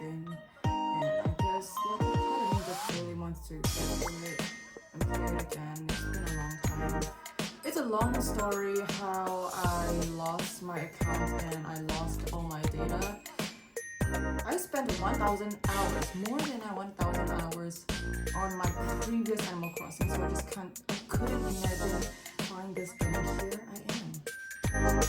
game. And I guess like a part of me just really wants to get through it and play it again. It's been a long time. It's a long story how I lost my account and I lost all my data. I spent 1,000 hours, more than 1,000 hours on my previous Animal Crossing, so I couldn't imagine find this game. Here I am.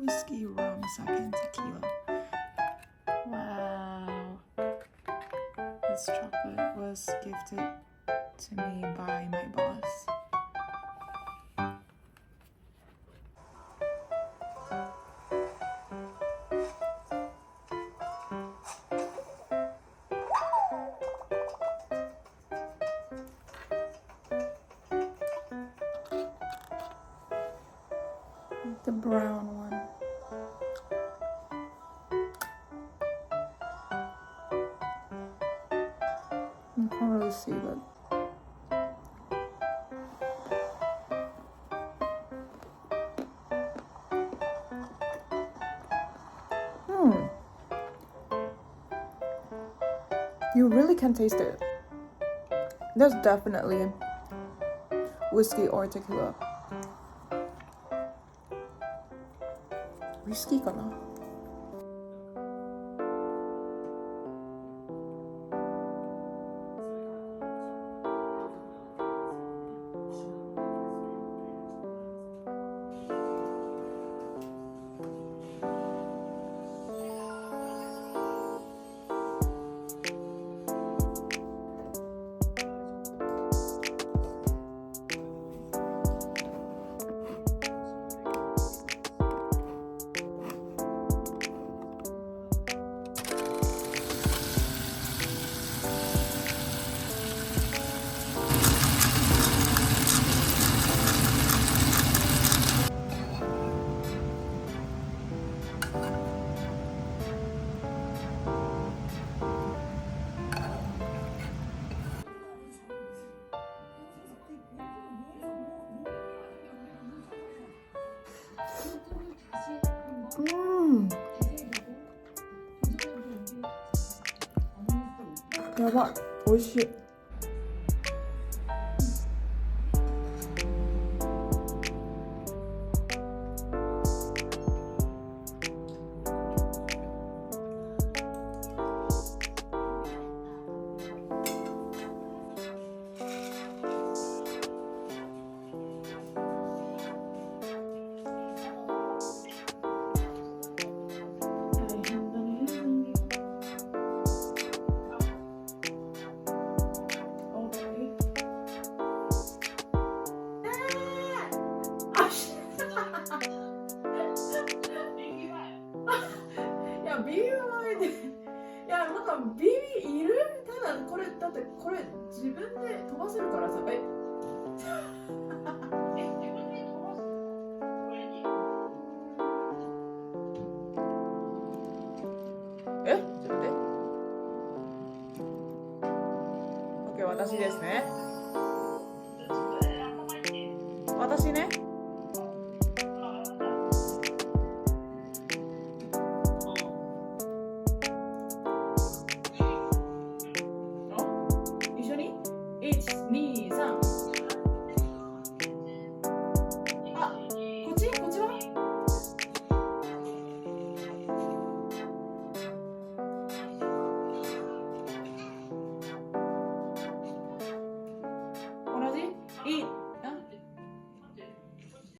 Whiskey, rum, sake, and tequila. Wow. This chocolate was gifted to me by my boss. The brown one. You can't really see, but you really can taste it. There's definitely whiskey or tequila. Whiskeyかな?やばい、美味しい。いや、ビビ前で、いや、なんかビビいる？ただこれ、だってこれ自分で飛ばせるからさ、自分で飛ばすの？これに？ちょっと待って。OK、私ですね。